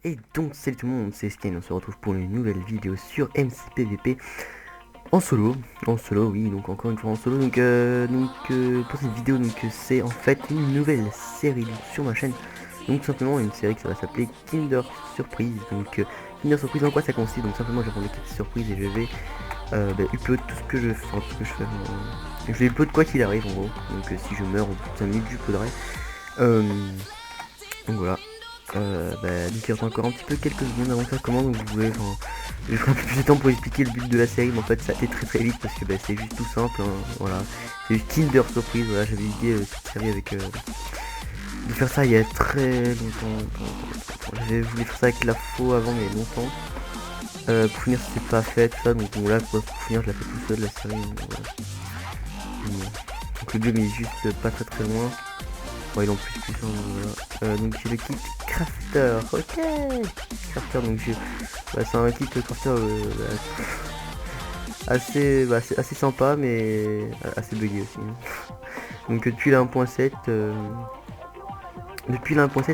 Et donc salut tout le monde, c'est Sky, on se retrouve pour une nouvelle vidéo sur MCPVP en solo, oui, donc encore une fois en solo, pour cette vidéo, c'est en fait une nouvelle série donc, sur ma chaîne, donc simplement une série qui va s'appeler Kinder Surprise, Kinder Surprise en quoi ça consiste, donc simplement je vais prendre des petites surprises et je vais upload tout ce que je fais, je vais upload quoi qu'il arrive en gros, si je meurs au bout de 5 minutes j'uploaderai, euh, donc voilà. Donc il reste encore un petit peu quelques secondes avant que ça commence, donc vous pouvez, je vais prendre un peu plus de temps pour expliquer le but de la série, mais en fait ça a été très vite parce que c'est juste tout simple, hein, voilà. C'est juste Kinder Surprise, voilà, j'avais l'idée cette série avec de faire ça il y a très longtemps. J'avais voulu faire ça avec la faux avant mais longtemps. Pour finir c'était pas fait tout ça, donc voilà, pour finir je l'ai fait tout seul la série, donc, voilà. Donc le biome est juste pas très loin. Bon, il en plus hein, voilà. Donc j'ai le kit crafter, ok. Crafter, c'est un kit crafter assez sympa mais assez bugué aussi, hein. Donc depuis la 1.7,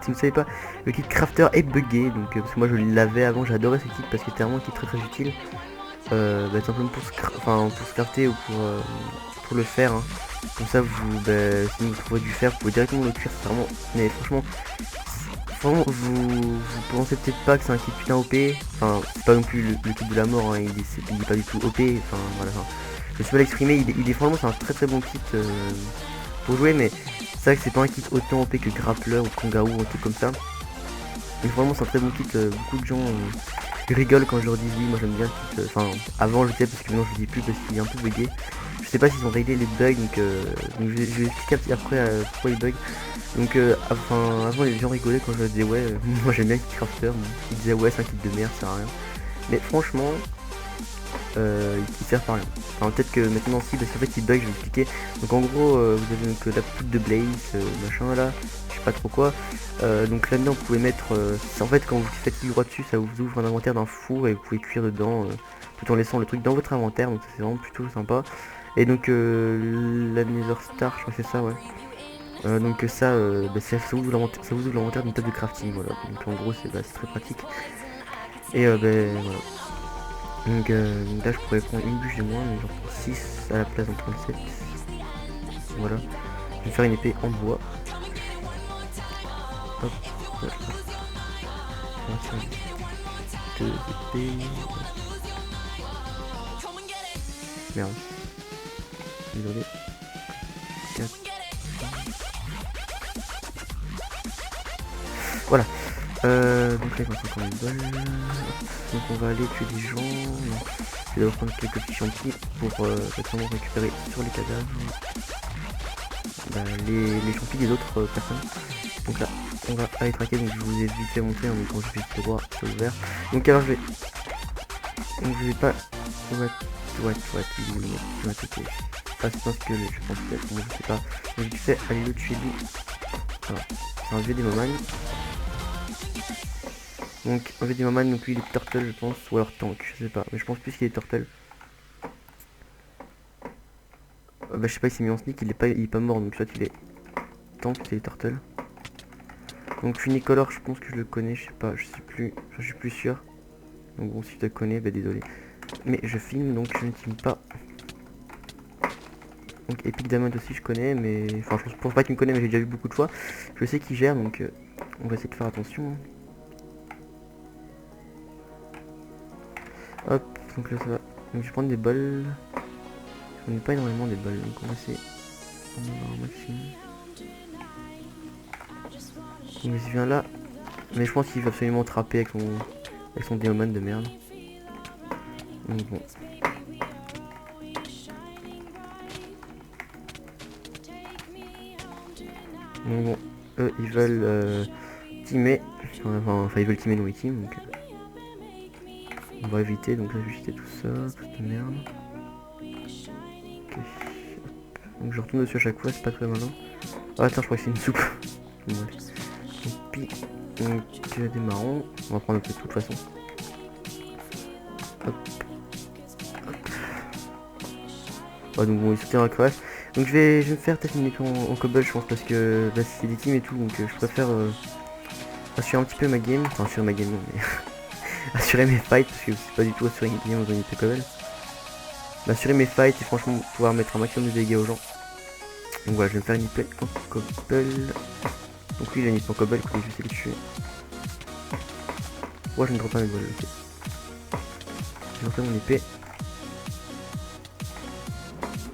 si vous savez pas, le kit crafter est bugué, parce que moi je l'avais avant, j'adorais ce kit parce que c'était vraiment un kit très utile, simplement pour se crafter ou pour le faire, hein. Comme ça si vous trouvez du fer, vous pouvez directement le cuire, c'est vraiment, mais franchement vous pensez peut-être pas que c'est un kit putain OP, enfin c'est pas non plus le kit de la mort, hein. Il est pas du tout OP, enfin voilà, je sais pas l'exprimer, il est franchement c'est un très bon kit pour jouer, mais c'est vrai que c'est pas un kit autant OP que Grappler ou Kangaroo ou un truc comme ça, mais vraiment c'est un très bon kit, beaucoup de gens rigolent quand je leur dis oui, moi j'aime bien le kit, avant je disais parce que maintenant je le dis plus parce qu'il est un peu bugué, je sais pas s'ils ont réglé les bugs, je vais expliquer un petit après pourquoi il bug. Avant les gens rigolaient quand je leur disais ouais, moi j'aime bien le kit crafter, ils disaient ouais c'est un kit de merde, ça sert à rien. Mais franchement, il sert pas à rien. Alors peut-être que maintenant si, parce qu'en fait il bug, je vais expliquer. Donc en gros, vous avez donc la poudre de Blaze, machin là, je sais pas trop quoi. Donc là-dedans vous pouvez mettre, en fait quand vous faites clic droit dessus, ça vous ouvre un inventaire d'un four et vous pouvez cuire dedans, tout en laissant le truc dans votre inventaire, donc ça c'est vraiment plutôt sympa. Et la Nether Star, je crois que c'est ça, ouais. Ça vous ouvre l'inventaire d'une table de crafting, voilà. Donc en gros c'est très pratique. Et voilà. Donc là je pourrais prendre une bûche de moins, mais j'en prends 6 à la place d'en prendre 7. Voilà. Je vais faire une épée en bois. Hop, voilà. On va faire 2 épées. Merde. Désolé. 4. Voilà. Donc là il va encore une balle. Donc on va aller tuer des gens. Non. Je vais prendre quelques petits champignons pour récupérer sur les cadavres les champignons des autres personnes. Donc là on va aller traquer, donc je vous ai vite fait montrer, hein, donc quand je vais le droit sur le vert. Donc alors je vais pas. What, il va attaquer. Ah c'est parce que je pense peut-être, je sais pas. Donc je fais aller le tuer lui. Voilà. C'est un vieux démoman. Donc un vieux démoman, donc lui il est turtle je pense, ou alors tank, je sais pas, mais je pense plus qu'il est turtle. Je sais pas, il s'est mis en sneak, il est pas mort, donc soit il est tank, soit il est turtle. Donc Unicolor, je pense que je le connais, je sais pas, je sais plus, je suis plus sûr. Donc bon, si tu le connais, désolé. Mais je filme, donc je ne filme pas. Donc Epic Diamond aussi je connais, mais enfin je pense pas qu'il me connaît, mais j'ai déjà vu beaucoup de fois. Je sais qu'il gère, donc on va essayer de faire attention. Hop, donc là ça va. Donc je vais prendre des balles. J'en ai pas énormément des balles, donc on va essayer d'en avoir un maximum. Donc il vient là, mais je pense qu'il va absolument trapper avec son démoman de merde. Donc bon. Donc bon, eux ils veulent teamer, enfin ils veulent teamer nous team, donc on va éviter, donc là je vais jeter tout ça, toute cette merde. Okay. Donc je retourne dessus à chaque fois, c'est pas très malin. Ah attends, je crois que c'est une soupe. Donc des marrons, on va prendre un peu de toute façon. Hop. Ah, donc bon, il soutient un crash. Donc je vais me faire peut-être une épée en cobble, je pense, parce que c'est des teams et tout, donc je préfère assurer un petit peu ma game, enfin assurer ma game non mais assurer mes fights parce que c'est pas du tout assurer une game aux unités cobble. Assurer mes fights et franchement pouvoir mettre un maximum de dégâts aux gens. Donc voilà, je vais me faire une épée en cobble. Donc lui il a une épée en cobble, écoutez, je vais essayer de le tuer. Ouais, je ne drop pas mes balles, ok. Je vais faire mon épée.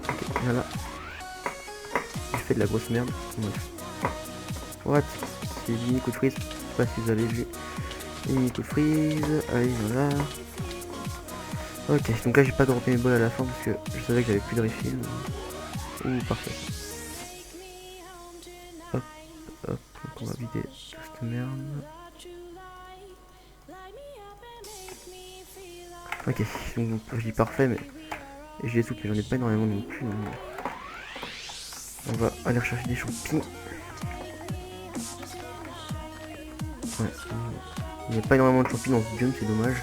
Ok, voilà. J'ai fait de la grosse merde. Bref. What? C'est mini coup de freeze. Je sais pas si vous avez vu. Mini coup de freeze. Allez, voilà. Ok, donc là j'ai pas droppé mes balles à la fin parce que je savais que j'avais plus de refill. Parfait. Hop, hop, donc on va vider cette merde. Ok, donc je dis parfait, mais j'ai des trucs mais j'en ai pas énormément non plus. Donc... on va aller rechercher des champis. Ouais, il n'y a pas énormément de champis dans ce biome, c'est dommage.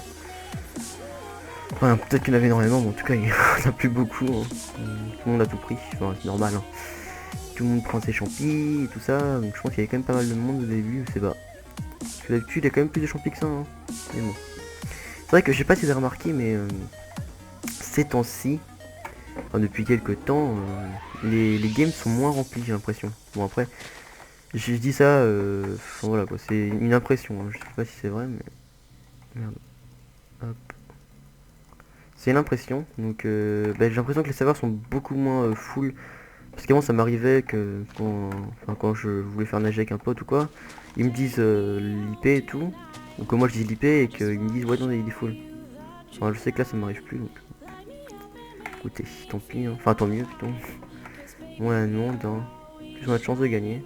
Enfin, peut-être qu'il y en avait énormément, mais en tout cas, il n'y en a plus beaucoup. Hein. Tout le monde a tout pris, enfin, c'est normal. Hein. Tout le monde prend ses champis et tout ça. Donc je pense qu'il y avait quand même pas mal de monde au début, je sais pas. Parce que d'habitude, il y a quand même plus de champis que ça. Hein. Mais bon. C'est vrai que je sais pas si vous avez remarqué, mais ces temps-ci, enfin, depuis quelques temps, les games sont moins remplis, j'ai l'impression. Bon, après, je dis ça, enfin, voilà quoi, c'est une impression. Hein. Je sais pas si c'est vrai, mais. Merde. Hop. C'est une impression, donc j'ai l'impression que les serveurs sont beaucoup moins full. Parce qu'avant ça m'arrivait que quand je voulais faire nager avec un pote ou quoi, ils me disent l'IP et tout, ou que moi je dis l'IP et qu'ils me disent ouais non il est full. Enfin je sais que là ça m'arrive plus donc écoutez, tant pis, hein. Enfin tant mieux plutôt. Ouais non, plus on a de chance de gagner.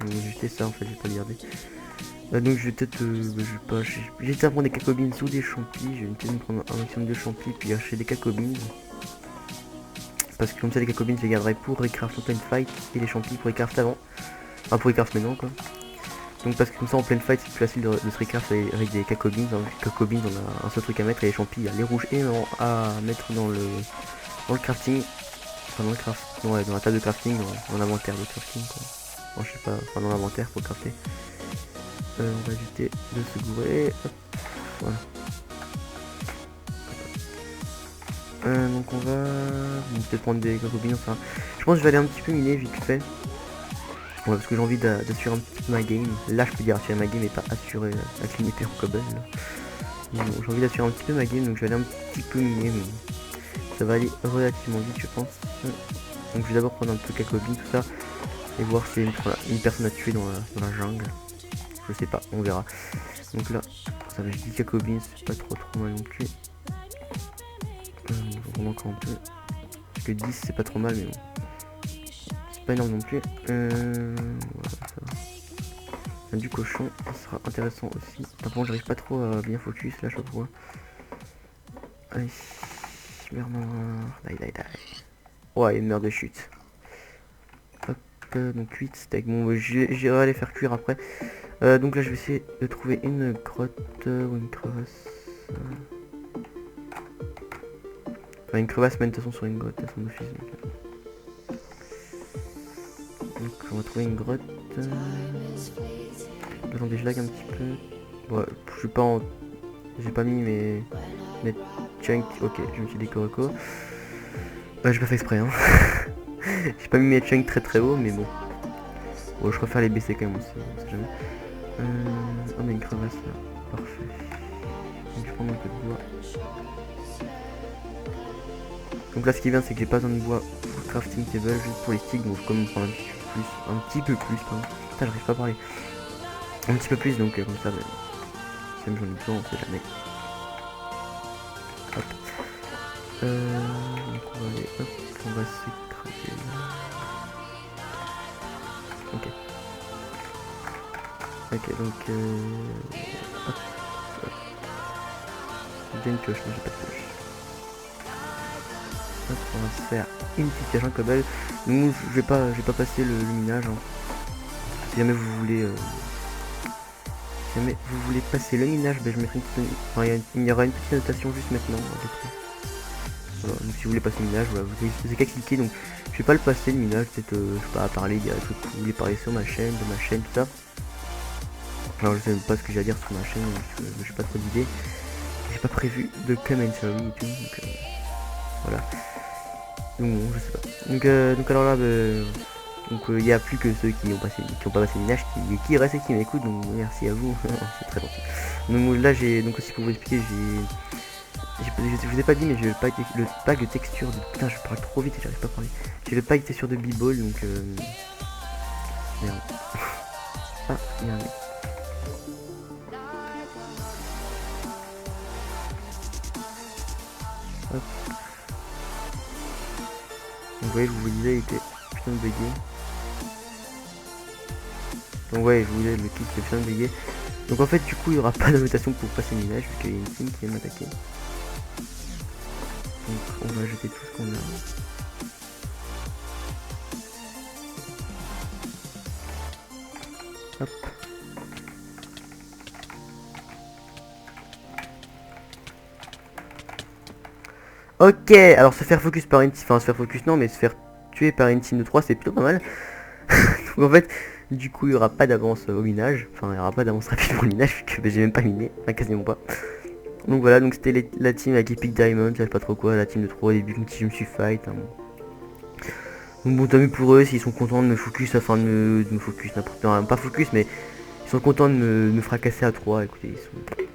Donc juste ça en fait, je vais pas le garder. Donc je vais peut-être, je vais pas, j'ai essayé de prendre des cacobines sous des champis, je vais peut-être me prendre un maximum de champis puis acheter des cacobines. Parce que comme ça les cacobines je les garderai pour recraft en pleine fight et les champis pour recraft avant. Enfin pour recraft maintenant quoi. Donc parce que comme ça en pleine fight c'est plus facile de se recraft avec des cacobines. Dans les cacobines on a un seul truc à mettre et les champis il y a les rouges et à mettre dans le crafting. Enfin dans le craft. Non, ouais, dans la table de crafting, dans l'inventaire de crafting quoi. Bon, je sais pas, enfin dans l'inventaire pour crafter. On va éviter de se gourer. Hop, voilà. Donc on va peut-être prendre des cacobines, enfin. Je pense que je vais aller un petit peu miner vite fait. Ouais, parce que j'ai envie d'assurer un petit peu ma game. Là je peux dire assurer ma game et pas assurer avec une épée en cobble. J'ai envie d'assurer un petit peu ma game, donc je vais aller un petit peu miner, mais ça va aller relativement vite je pense. Donc je vais d'abord prendre un peu de cacobine, tout ça, et voir si une personne à tuer dans la jungle. Je sais pas, on verra. Donc là, ça va, je dis cacobine, c'est pas trop mal non plus. On encore un peu. Parce que 10 c'est pas trop mal, mais bon. C'est pas énorme non plus. Voilà, ça va. Du cochon, ça sera intéressant aussi. Par contre, j'arrive pas trop à bien focus là, je sais pas pourquoi. Allez, merde, die. Ouais, une merde de chute. Hop, donc 8 steaks. Bon, j'irai aller faire cuire après. Donc là, je vais essayer de trouver une grotte ou une crevasse. Enfin, une crevasse mène de toute façon sur une grotte à son office. Donc on va trouver une grotte. Attendez, je lag un petit peu. Ouais, je suis pas en. J'ai pas mis mes chunks. Ok, je me suis dit Coroco. J'ai pas fait exprès hein. J'ai pas mis mes chunks très haut, mais bon. Bon, je préfère les baisser quand même aussi, on sait jamais. On a une crevasse là. Parfait. Donc je prends un peu de bois. Donc là ce qui est bien c'est que j'ai pas besoin de bois pour le crafting table, juste pour les sticks, donc comme me prendre un petit peu plus pardon. Putain j'arrive pas à parler. Un petit peu plus donc comme ça, si même j'en ai besoin, on sait jamais. Hop. Donc on va aller, hop, on va s'écraser là. Ok donc hop. J'ai une pioche, mais j'ai pas de pioche. Hop, on va se faire une petite cage en cobble. Donc je vais pas passer le minage. Hein. Si jamais vous voulez passer le minage, je mettrai une petite. Enfin, il y aura une petite annotation juste maintenant. Voilà, donc si vous voulez passer le minage, voilà, vous n'avez qu'à cliquer. Donc je vais pas le passer le minage, peut-être je sais pas à parler, il y a des trucs que vous voulez parler sur ma chaîne, de ma chaîne, tout ça. Alors je sais même pas ce que j'ai à dire sur ma chaîne, donc j'ai pas trop d'idées. J'ai pas prévu de commentary et tout, donc voilà. Donc bon, je sais pas. Donc alors là, donc il n'y a plus que ceux qui ont pas passé le minage qui restent et qui m'écoutent, donc merci à vous, c'est très gentil. Donc là j'ai donc aussi pour vous expliquer, je vous ai pas dit, mais j'ai le pack de texture de... Putain, je parle trop vite et j'arrive pas à parler. J'ai le pack de texture de B-Ball, donc merde. Ah, il y a un mec. Hop. Donc ouais, je vous disais, il était putain de bugué. Donc ouais, je vous disais, le kit était putain de bugué. Donc en fait, du coup, il n'y aura pas d'invitation pour passer le minage, vu qu'il y a une team qui vient m'attaquer. Donc on va jeter tout ce qu'on a. Hop. Ok, alors se faire focus par une team, enfin se faire focus non, mais se faire tuer par une team de 3 c'est plutôt pas mal. Donc en fait, du coup il n'y aura pas d'avance au minage, enfin il n'y aura pas d'avance rapide au minage, vu que j'ai même pas miné, enfin quasiment pas. Donc voilà, donc c'était la team avec Epic Diamond, je sais pas trop quoi, la team de 3 au début, si je me suis fight. Hein. Donc bon, tant mieux pour eux, s'ils sont contents de me focus, enfin de me focus, n'importe quoi, pas focus, mais ils sont contents de me fracasser à 3, écoutez, ils sont...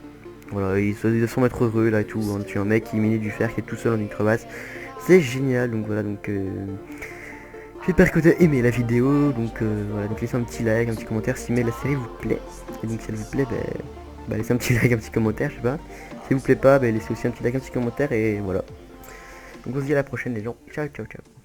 Voilà, ils sont mettre heureux là et tout, hein, tu es un mec qui minait du fer, qui est tout seul dans une crevasse. C'est génial, donc voilà, donc j'espère que vous avez aimé la vidéo, donc voilà, donc laissez un petit like, un petit commentaire si la série vous plaît. Et donc si elle vous plaît, bah laissez un petit like, un petit commentaire, je sais pas. Si elle vous plaît pas, laissez aussi un petit like, un petit commentaire et voilà. Donc on se dit à la prochaine les gens. Ciao ciao ciao.